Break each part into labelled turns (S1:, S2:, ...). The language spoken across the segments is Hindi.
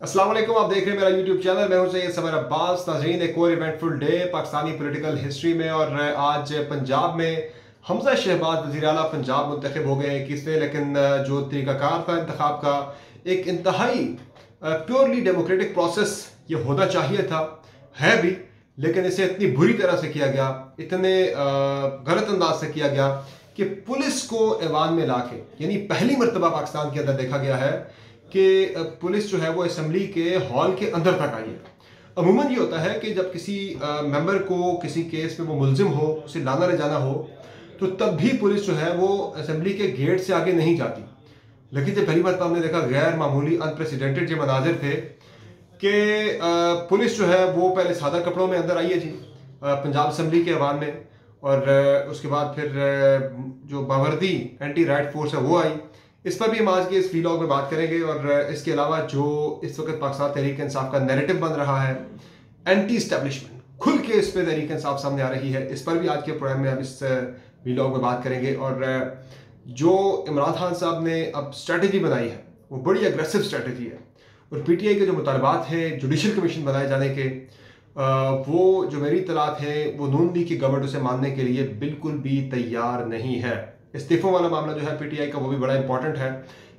S1: अस्सलाम वालेकुम, आप देख रहे हैं मेरा यूट्यूब चैनल। मैं हूं सैयद समर अब्बास। नाज़रीन, एक और eventful day Pakistani political history में, और आज पंजाब में हमजा शहबाज वज़ीर आला पंजाब मुंतखब हो गए हैं किसने, लेकिन जो तरीक़ाकार था इंतखाब का, एक इंतहाई प्योरली डेमोक्रेटिक प्रोसेस ये होना चाहिए था, है भी, लेकिन इसे इतनी बुरी तरह से किया गया, इतने गलत अंदाज से किया गया कि पुलिस को ऐवान में लाके, यानी पहली मरतबा पाकिस्तान के अंदर देखा गया है कि पुलिस जो है वो असेंबली के हॉल के अंदर तक आई है। अमूमन ये होता है कि जब किसी मेंबर को किसी केस में वो मुलजिम हो, उसे लाना ले जाना हो, तो तब भी पुलिस जो है वो असेंबली के गेट से आगे नहीं जाती। लेकिन जब पहली बार हमने देखा, गैर मामूली अनप्रेसिडेंटेड जो मनाजिर थे कि पुलिस जो है वो पहले सादा कपड़ों में अंदर आई है जी, पंजाब असेंबली के ऐवान में, और उसके बाद फिर जो बावर्दी एंटी राइट फोर्स है वो आई। इस पर भी हम आज के इस व्लॉग में बात करेंगे। और इसके अलावा जो इस वक्त पाकिस्तान तहरीक इंसाफ का नैरेटिव बन रहा है, एंटी इस्टेब्लिशमेंट, खुल के इस पर तहरीक इंसाफ सामने आ रही है, इस पर भी आज के प्रोग्राम में हम इस व्लॉग में बात करेंगे। और जो इमरान खान साहब ने अब स्ट्रेटजी बनाई है वो बड़ी अग्रेसिव स्ट्रेटजी है, और पीटीआई के जो मुतालबात हैं जुडिशल कमीशन बनाए जाने के, वो जो मेरी इत्तलात है वो नून लीग की गवर्नमेंट उसे मानने के लिए बिल्कुल भी तैयार नहीं है। इस्तीफों वाला मामला जो है पीटीआई का, वो भी बड़ा इंपॉर्टेंट है।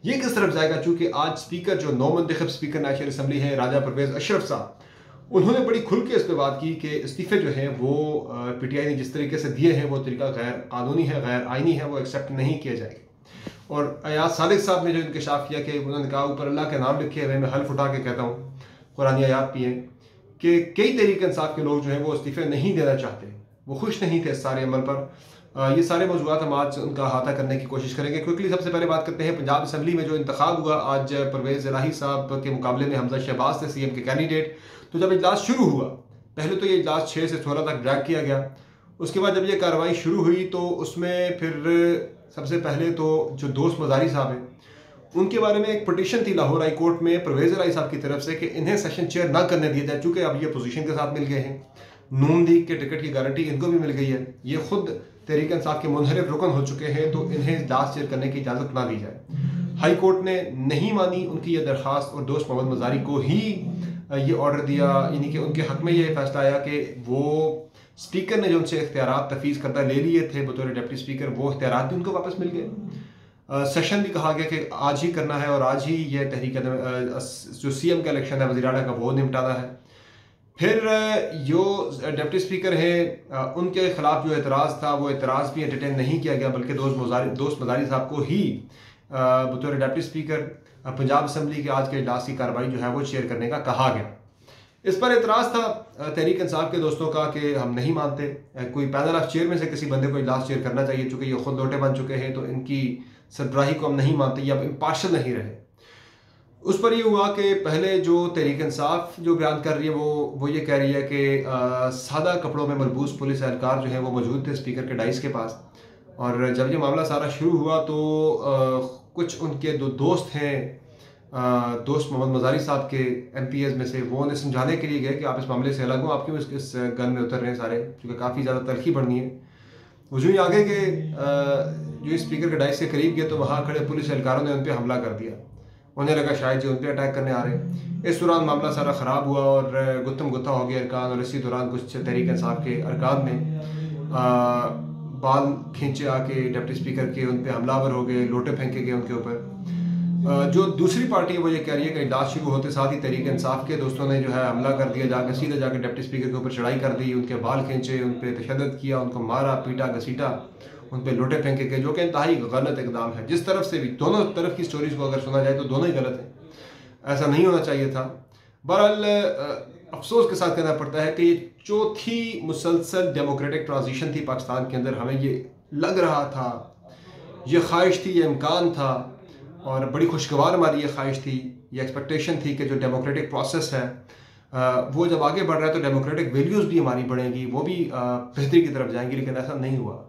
S1: ये किस तरफ जाएगा, चूंकि आज स्पीकर जो नौ मुंतखब स्पीकर नेशनल असम्बली है, राजा परवेज अशरफ साहब, उन्होंने बड़ी खुल के इस पर बात की कि इस्तीफे जो हैं वो पीटीआई ने जिस तरीके से दिए हैं वो तरीका गैर कानूनी है, गैर आइनी है, वो एक्सेप्ट नहीं किए जाएंगे। और अयाज सादिक साहब ने जो इंकशाफ किया कि उन्होंने कहा, ऊपर अल्लाह के नाम लिखे हुए, मैं हल्फ उठा के कहता हूँ, कुरानी आयात भी हैं कि कई तहरीक इंसाफ के लोग जो हैं वो इस्तीफे नहीं देना चाहते, वो खुश नहीं थे इस सारे अमल पर। ये सारे मौजूदात हम आज उनका अहाता करने की कोशिश करेंगे। क्विकली सबसे पहले बात करते हैं पंजाब असम्बली में जो इंतखाब हुआ आज, परवेज़ इलाही साहब के मुकाबले में हमजा शहबाज थे सीएम के कैंडिडेट। तो जब इजलास शुरू हुआ, पहले तो ये इजलास 6 से 16 तक ड्रैग किया गया। उसके बाद जब ये कार्रवाई शुरू हुई तो उसमें फिर सबसे पहले तो जो दोस्त मजारी साहब हैं, उनके बारे में एक पटिशन थी लाहौर हाई कोर्ट में परवेज़ इलाही साहब की तरफ से कि इन्हें सेशन चेयर ना करने दिया जाए, चूँकि अब ये अपोजिशन के साथ मिल गए हैं, नून लीग के टिकट की गारंटी इनको भी मिल गई है, ये खुद तहरीक इंसाफ के मुनहरिफ रुकन हो चुके हैं, तो इन्हें इजलास चेयर करने की इजाज़त ना दी जाए। हाई कोर्ट ने नहीं मानी उनकी ये दरख्वास्त, और दोस्त मोहम्मद मजारी को ही ये ऑर्डर दिया, यानी कि उनके हक में ये फैसला आया कि वो स्पीकर ने जो उनसे इख्तियारात तफवीज़ करदा ले लिए थे बतौर डिप्टी स्पीकर, वो इख्तियारात भी उनको वापस मिल गए। सेशन भी कहा गया कि आज ही करना है, और आज ही ये तहरीक जो सीएम का इलेक्शन है वज़ीर आला का, वो निपटाना है। फिर जो डिप्टी स्पीकर हैं उनके खिलाफ जो एतराज़ था, वो एतराज़ भी एंटरटेन नहीं किया गया, बल्कि दोस्त मजारी साहब को ही बतौर डिप्टी स्पीकर पंजाब असम्बली के आज के इजलास की कार्रवाई जो है वो चेयर करने का कहा गया। इस पर एतराज़ था तहरीक इंसाफ के दोस्तों का कि हम नहीं मानते, कोई पैनल ऑफ चेयर में से किसी बंदे को इजलास चेयर करना चाहिए, चूँकि ये खुद लोटे बन चुके हैं, तो इनकी सरबराही को हम नहीं मानते, या इम्पार्शल नहीं रहे। उस पर यह हुआ कि पहले जो तहरीक इंसाफ जो बयान कर रही है वो ये कह रही है कि सादा कपड़ों में मलबूस पुलिस एहलकार जो है वो मौजूद थे स्पीकर के डाइस के पास। और जब ये मामला सारा शुरू हुआ तो कुछ उनके दो दोस्त हैं, दोस्त मोहम्मद मजारी साहब के MPs में से, वो उन्हें समझाने के लिए गए कि आप इस मामले से अलग हो, आप क्यों इस गन में उतर रहे हैं सारे, क्योंकि काफ़ी ज़्यादा तलखी बढ़नी है। वो जो ही आगे के जो स्पीकर के डाइस के करीब गए तो वहाँ खड़े पुलिस एहलकारों ने उन पर हमला कर दिया। उन्हें लगा शायद जो उन पर अटैक करने आ रहे हैं। इस दौरान मामला सारा ख़राब हुआ और गुत्थम गुत्था हो गया अरकान, और इसी दौरान कुछ तहरीक इंसाफ के अरकान ने बाल खींचे आके डिप्टी स्पीकर के, उन पर हमलावर हो गए, लोटे फेंके गए उनके ऊपर। जो दूसरी पार्टी है वो ये कह रही है कि इजलास शुरू होते साथ ही तहरीक इंसाफ के दोस्तों ने जो है हमला कर दिया, जाकर सीधे जाकर डिप्टी स्पीकर के ऊपर चढ़ाई कर दी, उनके बाल खींचे, उन पर तशद्दुद किया, उनको मारा पीटा घसीटा, उन पर लोटे फेंके गए, जो कि इंतहाई गलत इकदाम है। जिस तरफ से भी, दोनों तरफ की स्टोरीज को अगर सुना जाए तो दोनों ही गलत हैं, ऐसा नहीं होना चाहिए था। बहरहाल अफसोस के साथ कहना पड़ता है कि ये चौथी मुसलसल डेमोक्रेटिक ट्रांजिशन थी पाकिस्तान के अंदर। हमें ये लग रहा था, ये ख्वाहिश थी, ये इम्कान था, और बड़ी खुशगवार हमारी ये ख्वाहिश थी, ये एक्सपेक्टेशन थी कि जो डेमोक्रेटिक प्रोसेस है वो जब आगे बढ़ रहा है तो डेमोक्रेटिक वैल्यूज़ भी हमारी बढ़ेंगी, वो भी बेहतरी की तरफ जाएंगी, लेकिन ऐसा नहीं हुआ।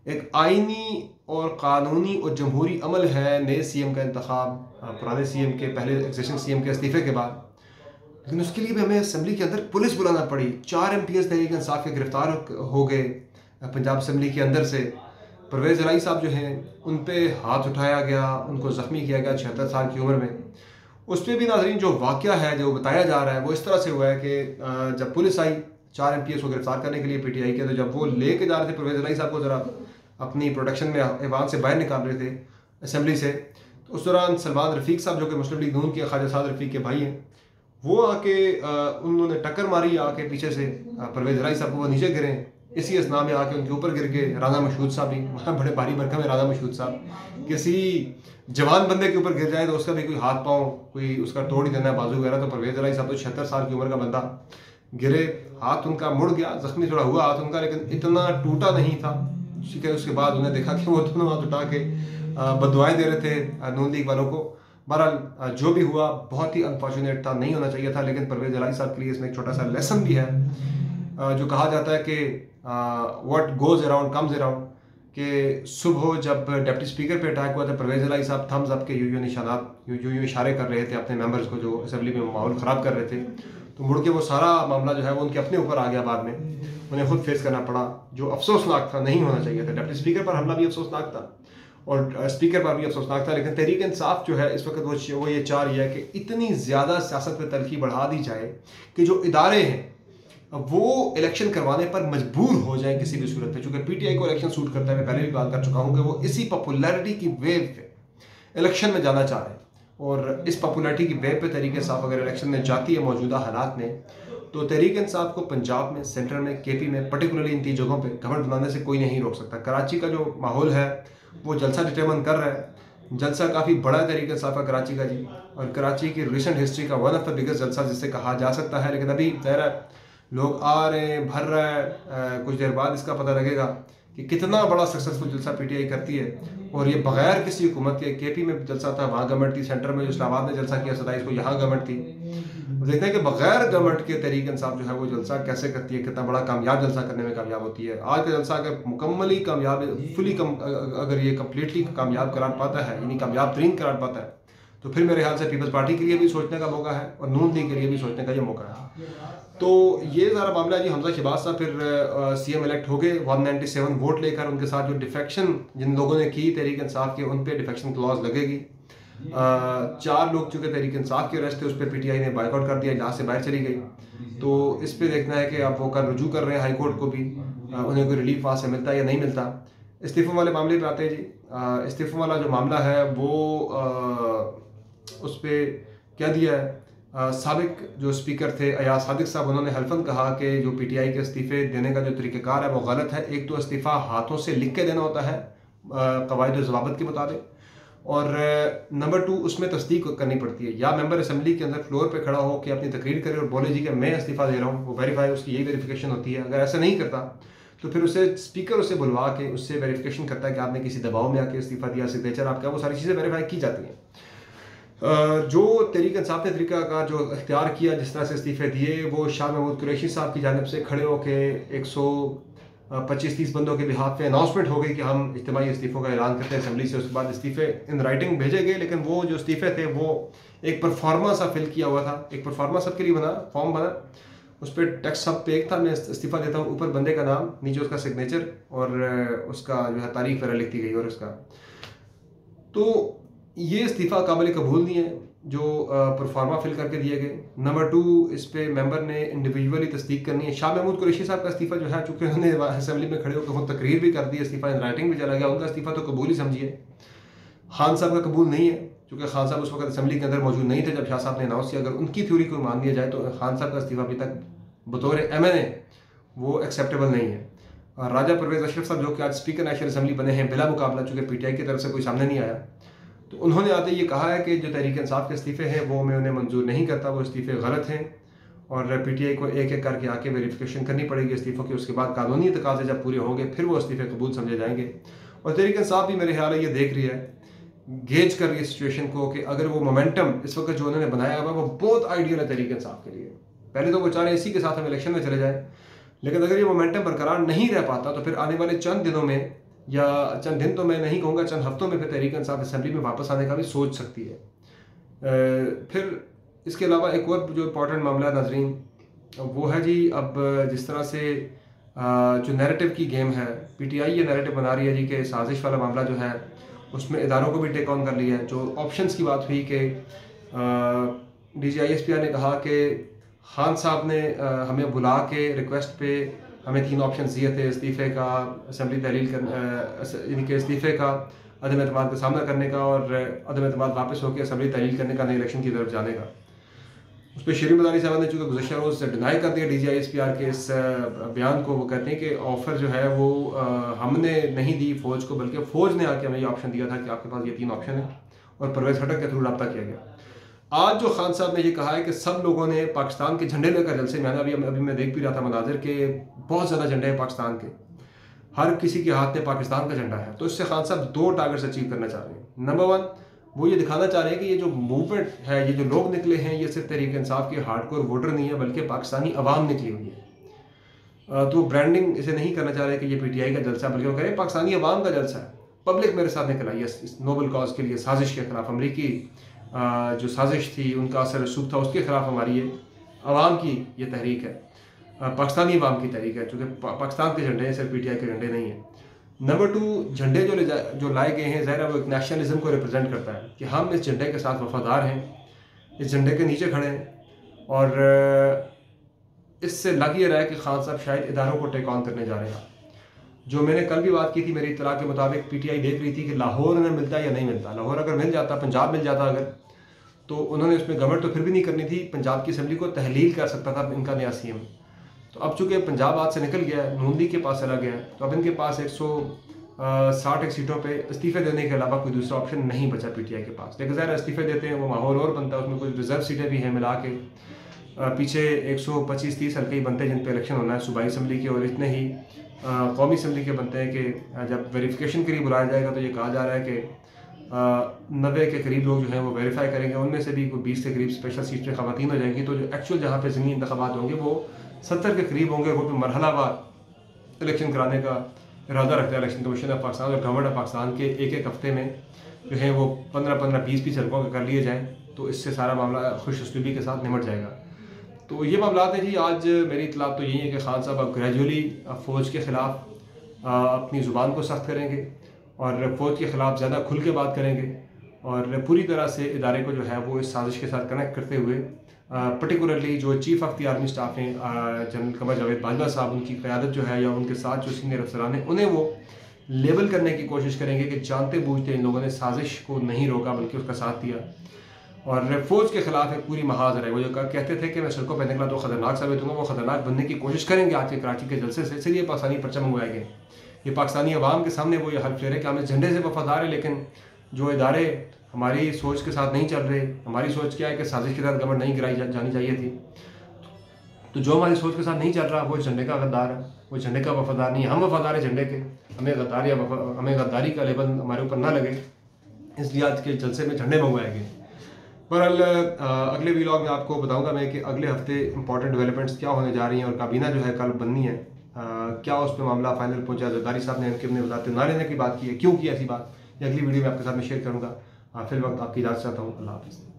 S1: एक आइनी और कानूनी और जमहूरी अमल है नए सीएम का इंतखाब, पुराने सीएम के, पहले एग्जिस्टिंग सीएम के इस्तीफे के बाद, लेकिन उसके लिए भी हमें असम्बली के अंदर पुलिस बुलाना पड़ी। 4 MPs तहरीक इंसाफ के गिरफ्तार हो गए पंजाब असम्बली के अंदर से। परवेज़ इलाही साहब जो हैं उन पे हाथ उठाया गया, उनको ज़ख्मी किया गया 76 साल की उम्र में। उस पर भी नाज़रीन जो वाक़या है जो बताया जा रहा है वो इस तरह से हुआ है कि जब पुलिस आई 4 MPs को गिरफ्तार करने के लिए PTI के, तो जब वो लेके जा रहे थे परवेज़ इलाही साहब को ज़रा अपनी प्रोटेक्शन में ऐवान से बाहर निकाल रहे थे असम्बली से, तो उस दौरान सलमान रफ़ीक साहब जो कि मुस्लिम लीग नून के ख्वाजा साद रफ़ीक के भाई हैं, वो आके उन्होंने टक्कर मारी आके पीछे से परवेज़ इलाही साहब को, वो नीचे गिरे। इसी असना में आके उनके ऊपर गिर के राना मशहूद साहब भी बड़े भारी भरकम है राना मशहूद साहब, किसी जवान बंदे के ऊपर गिर जाए तो उसका भी कोई हाथ पाँव कोई उसका तोड़ ही देना है बाजू वगैरह, तो परवेज़ इलाही साहब तो 76 साल की उम्र का बंदा गिरे, हाथ उनका मुड़ गया, जख्मी थोड़ा हुआ हाथ उनका, लेकिन इतना टूटा नहीं था। ठीक है, उसके बाद उन्हें देखा कि वो दोनों हाथ उठा के बददुआएं दे रहे थे नून लीग वालों को। बहरहाल जो भी हुआ बहुत ही अनफॉर्चुनेट था, नहीं होना चाहिए था, लेकिन परवेज़ इलाही साहब के लिए इसमें एक छोटा सा लेसन भी है। जो कहा जाता है कि what goes around comes around, कि सुबह जब डिप्टी स्पीकर पे अटैक हुआ था, परवेज़ इलाही साहब थम्स अप के यूं निशानात यूं इशारे कर रहे थे अपने मेंबर्स को जो असेंबली में माहौल ख़राब कर रहे थे, तो मुड़ के वो सारा मामला जो है वो उनके अपने ऊपर आ गया। बाद में उन्हें खुद फेस करना पड़ा, जो अफसोसनाक था, नहीं होना चाहिए था। डिप्टी स्पीकर पर हमला भी अफसोसनाक था और स्पीकर पर भी अफसोसनाक था, लेकिन तहरीक इंसाफ जो है इस वक्त वो ये चाह रही है कि इतनी ज़्यादा सियासत में तलखी बढ़ा दी जाए कि जो इदारे हैं वो इलेक्शन करवाने पर मजबूर हो जाए किसी भी सूरत में। चूँकि PTI को इलेक्शन सूट करता है, मैं पहले भी बात कर चुका हूँ कि वो इसी पॉपुलैरिटी की वेव पे इलेक्शन में जाना चाह रहे हैं, और इस पॉपुलैरिटी की वेव पे तहरीक इंसाफ अगर इलेक्शन में जाती है मौजूदा हालात में, तो तहरीक इंसाफ को पंजाब में, सेंटर में, KP में, पर्टिकुलरली इन 3 जगहों पे गवर्नमेंट बनाने से कोई नहीं रोक सकता। कराची का जो माहौल है वो जलसा डिटरमिन कर रहा है। जलसा काफ़ी बड़ा है तहरीक इंसाफ का कराची का जी, और कराची की रिसेंट हिस्ट्री का वन ऑफ द बिगेस्ट जलसा जिसे कहा जा सकता है। लेकिन अभी ज़ाहिर है लोग आ रहे हैं, भर रहा है, कुछ देर बाद इसका पता लगेगा कि कितना बड़ा सक्सेसफुल जलसा PTI करती है, और ये बगैर किसी हुकूमत के। KP में जलसा था, वहाँ गवर्नमेंट थी, सेंटर में जो इस्लामाबाद ने जलसा किया 27 को, यहाँ गवर्नमेंट थी। देखते हैं कि बगैर गवर्नमेंट के तहरीक इंसाफ जो है वो जलसा कैसे करती है, कितना बड़ा कामयाब जलसा करने में कामयाब होती है। आज का जलसा अगर मुकम्मली कामयाब अगर ये कम्प्लीटली कामयाब करार पाता है, यानी कामयाब तरीन करार पाता है, तो फिर मेरे ख्याल से पीपल्स पार्टी के लिए भी सोचने का मौका है और नून लीग के लिए भी सोचने का ये मौका है। तो ये सारा मामला है जी। हमजा शहबाज साहब फिर CM इलेक्ट हो गए 197 वोट लेकर। उनके साथ जो डिफेक्शन जिन लोगों ने की तहरीक इंसाफ के, उन पे डिफेक्शन क्लॉज लगेगी। 4 लोग चूँकि तहरीक इंसाफ के अरेस्ट थे, उस पर PTI ने बाइकआउट कर दिया, इजलास से बाहर चली गई। तो इस पर देखना है कि अब वो कल रुजू कर रहे हैं हाई कोर्ट को भी, उन्हें कोई रिलीफ वहाँ से मिलता है या नहीं मिलता। इस्तीफ़ों वाले मामले पे आते हैं जी। इस्तीफ़ों वाला जो मामला है वो उस पर क्या दिया है, साबिक जो स्पीकर थे अयाज सादिक साहब, उन्होंने हल्फन कहा कि जो PTI के इस्तीफ़े देने का जो तरीक़ेकार है वो गलत है। एक तो इस्तीफ़ा हाथों से लिख के देना होता है कवायद और ज़वाबित के मुताबिक, और नंबर 2 उसमें तस्दीक करनी पड़ती है, या मेंबर असेंबली के अंदर फ्लोर पे खड़ा हो के अपनी तकरीर करे और बोले जी कि मैं इस्तीफ़ा दे रहा हूँ, वो वेरीफाई, उसकी यही वेरिफिकेशन होती है। अगर ऐसा नहीं करता तो फिर उसे स्पीकर उसे बुलवा के उससे वेरिफिकेशन करता है कि आपने किसी दबाव में आके इस्तीफ़ा दिया, सिग्नेचर आपका, वो सारी चीज़ें वेरीफाई की जाती हैं। जो तहरीक इंसाफ ने तरीका का जो इख्तियार किया, जिस तरह से इस्तीफ़े दिए, वो शाह महमूद कुरैशी साहब की जानिब से खड़े होकर 125-30 बंदों के बिहाफ पे अनाउंसमेंट हो गई कि हम इज्तिमाई इस्तीफ़ों का ऐलान करते हैं असेंबली से। उसके बाद इस्तीफ़े इन राइटिंग भेजे गए, लेकिन वो जो इस्तीफ़े थे वो एक परफॉर्मा सा फिल किया हुआ था, एक परफॉर्मा सबके लिए बना, फॉर्म बना, उस पर टेक्स्ट सब पे एक था, मैं इस्तीफ़ा देता हूँ, ऊपर बंदे का नाम, नीचे उसका सिग्नेचर और उसका जो है तारीख वगैरह लिख दी गई। और उसका तो ये इस्तीफ़ा काबिल कबूल नहीं है जो परफॉर्मा फिल करके दिए गए। नंबर 2, इस पे मेंबर ने इंडिविजुअली तस्दीक करनी है। शाह महमूद कुरैशी साहब का इस्तीफ़ा जो है, चूँकि उन्होंने असेंबली में खड़े होकर खुद तकरीर भी कर दी, इस्तीफ़ा इन राइटिंग भी चला गया, उनका इस्तीफ़ा तो कबूल ही समझिए। खान साहब का कबूल नहीं है, क्योंकि खान साहब उस वक्त असेंबली के अंदर मौजूद नहीं थे जब शाह साहब ने अनाउंस किया। अगर उनकी थ्योरी को मान लिया जाए तो खान साहब का इस्तीफ़ा अभी तक बतौर MNA वो एक्सेप्टेबल नहीं है। और राजा परवेज़ अशरफ साहब जो कि आज स्पीकर नेशनल असेंबली बने हैं बिला मुकाबला, चूँकि PTI की तरफ से कोई सामने नहीं आया, तो उन्होंने आते ये कहा है कि जो तहरीक इंसाफ के इस्तीफ़े हैं वो मैं उन्हें मंजूर नहीं करता, वो इस्तीफ़े गलत हैं, और PTI को एक एक करके आके वेरिफिकेशन करनी पड़ेगी इस्तीफ़ों की। उसके बाद कानूनी तकाज़े जब पूरे होंगे फिर वो इस्तीफ़े कबूल समझे जाएंगे। और तहरीक इंसाफ भी मेरे ख्याल है ये देख रही है, गेज कर रही है सिचुएशन को, कि अगर वो मोमेंटम इस वक्त जो उन्होंने बनाया हुआ वो बहुत आइडियल है तहरीक इंसाफ के लिए। पहले तो वो चाह रहे इसी के साथ हम इलेक्शन में चले जाएँ, लेकिन अगर ये मोमेंटम बरकरार नहीं रह पाता तो फिर आने वाले चंद दिनों में, या चंद दिन तो मैं नहीं कहूँगा, चंद हफ्तों में फिर तहरीक इंसाफ असेंबली में वापस आने का भी सोच सकती है। फिर इसके अलावा एक और जो इम्पोर्टेंट मामला है नाजरीन, वो है जी, अब जिस तरह से जो नैरेटिव की गेम है, PTI ये नैरेटिव बना रही है जी कि साजिश वाला मामला जो है उसमें इदारों को भी टेक ऑन कर लिया है। जो ऑप्शंस की बात हुई कि DGISPR ने कहा कि खान साहब ने हमें बुला के रिक्वेस्ट पे हमें 3 ऑप्शन दिए थे, इस्तीफ़े का, असम्बली तहलील यानी कि इस्तीफ़े का, अदम एतमाद का सामना करने का और अदम एतमाद वापस होकर असम्बली तहलील करने का, नए इलेक्शन की तरफ जाने का। उस पर शरीफ मदारी साहब ने चूँकि गुज़श्ता रोज़ डिनाई कर दिया DGISPR के इस बयान को। वो कहते हैं कि ऑफ़र जो है वो हमने नहीं दी फ़ौज को, बल्कि फ़ौज ने आके हमें ये ऑप्शन दिया था कि आपके पास ये 3 ऑप्शन है, और परवेज़ खट्टर के थ्रू रब्ता किया गया। आज जो खान साहब ने ये कहा है कि सब लोगों ने पाकिस्तान के झंडे लेकर जलसे में आना, अभी मैं देख भी रहा था मनाजर के बहुत ज़्यादा झंडे हैं पाकिस्तान के, हर किसी के हाथ में पाकिस्तान का झंडा है। तो इससे खान साहब 2 टारगेट्स अचीव करना चाह रहे हैं। नंबर 1, वो ये दिखाना चाह रहे हैं कि ये जो मूवमेंट है, ये जो लोग निकले हैं, ये सिर्फ तहरीक इंसाफ के हार्डकोर वोटर नहीं है, बल्कि पाकिस्तानी अवाम निकली हुई है। तो ब्रांडिंग इसे नहीं करना चाह रहे कि ये PTI का जलसा, बल्कि वो कह रहे हैं पाकिस्तानी अवाम का जलसा है, पब्लिक मेरे साथ निकल आई है इस नोबल कॉज के लिए, साजिश के खिलाफ, अमरीकी जो साजिश थी, उनका असर रसूख था, उसके खिलाफ हमारी ये अवाम की ये तहरीक है, पाकिस्तानी अवाम की तहरीक है, चूँकि पाकिस्तान के झंडे हैं, सिर्फ PTI के झंडे नहीं हैं। नंबर 2, झंडे जो लाए गए हैं, ज़ाहिर है वो एक नेशनलिज्म को रिप्रेजेंट करता है कि हम इस झंडे के साथ वफादार हैं, इस झंडे के नीचे खड़े हैं, और इससे लग ये रहा है कि खान साहब शायद इदारों को टेक ऑन करने जा रहे हैं। जो मैंने कल भी बात की थी, मेरी इत्तला के मुताबिक PTI देख रही थी कि लाहौर में मिलता या नहीं मिलता। लाहौर अगर मिल जाता, पंजाब मिल जाता अगर, तो उन्होंने उसमें गवर्नमेंट तो फिर भी नहीं करनी थी, पंजाब की असम्बली को तहलील कर सकता था इनका नया CM। तो अब चूँकि पंजाब हाथ से निकल गया है, नून लीग के पास चला गया है, तो अब इनके पास 160 सीटों पे इस्तीफे देने के अलावा कोई दूसरा ऑप्शन नहीं बचा PTI के पास। लेकिन ज़रा इस्तीफे देते हैं वो माहौल और बनता है, उसमें कुछ रिजर्व सीटें भी हैं मिला के, पीछे 125-30 हल्के ही बनते हैं जिन पे इलेक्शन होना है सूबाई असम्बली के, और इतने ही कौमी असम्बली के बनते हैं कि जब वेरिफिकेशन के लिए बुलाया जाएगा तो ये कहा जा रहा है कि 90 के करीब लोग जो हैं वो वेरीफाई करेंगे, उनमें से भी कोई 20 के करीब स्पेशल सीट पे ख़वातीन हो जाएंगी। तो जो एक्चुअल जहाँ पे ज़मीनी इंतखाबात होंगे वो 70 के करीब होंगे। वो भी मरहलावार इलेक्शन कराने का इरादा रखता है इलेक्शन कमीशन ऑफ पाकिस्तान और गवर्नमेंट ऑफ पाकिस्तान के एक हफ्ते में जो है वो 15-15, 20-20 हल्कों के कर लिए जाएँ, तो इससे सारा मामला खुश उसलूबी के साथ निमट जाएगा। तो ये मामला है जी। आज मेरी इतलात तो यही है कि खान साहब अब ग्रेजुअली फ़ौज के ख़िलाफ़ अपनी ज़ुबान को सख्त करेंगे और फ़ौज के ख़िलाफ़ ज़्यादा खुल के बात करेंगे, और पूरी तरह से इदारे को जो है वो इस साजिश के साथ कनेक्ट करते हुए, पर्टिकुलरली जो chief of the army staff हैं जनरल कमर जावेद बाजवा साहब, उनकी क़यादत जो है या उनके साथ जो सीनियर अफसरान हैं, उन्हें वो लेबल करने की कोशिश करेंगे कि जानते बूझते इन लोगों ने साजिश को नहीं रोका बल्कि उसका साथ दिया, और फ़ौज के ख़िलाफ़ एक पूरी महाजर है। वो जो कहते थे कि मैं सड़कों पर निकला तो ख़तरनाक साबित होंगे, वो ख़तरनाक बनने की कोशिश करेंगे आज के कराची के जलसे से। इसलिए पाकिस्तानी परचम मंगवाए गए, ये पाकिस्तानी अवाम के सामने वो ये हल्फ ले रहे कि हम इस झंडे से वफादार है, लेकिन जो इदारे हमारी सोच के साथ नहीं चल रहे, हमारी सोच क्या है कि साजिश के तहत गवर्नमेंट नहीं गिराई जानी चाहिए थी, तो जो हमारी सोच के साथ नहीं चल रहा वो झंडे का गद्दार है, वो झंडे का वफादार नहीं है। हम वफादार है झंडे के, हमें गद्दारी का लेबल हमारे ऊपर ना लगे, इसलिए आज के जलसे में झंडे मंगवाए गए। बहरहाल अगले वीलॉग में आपको बताऊंगा मैं कि अगले हफ्ते इंपॉर्टेंट डेवलपमेंट्स क्या होने जा रही हैं, और काबीना जो है कल बननी है, क्या उस पर मामला फाइनल पहुंचा। जरदारी साहब ने उनके अपने बताते ना लेने की बात की है, क्यों की ऐसी बात, ये अगली वीडियो में आपके साथ में शेयर करूँगा। फिर वक्त आपकी इजाज़त चाहता हूँ। अल्लाह हाफ़िज़।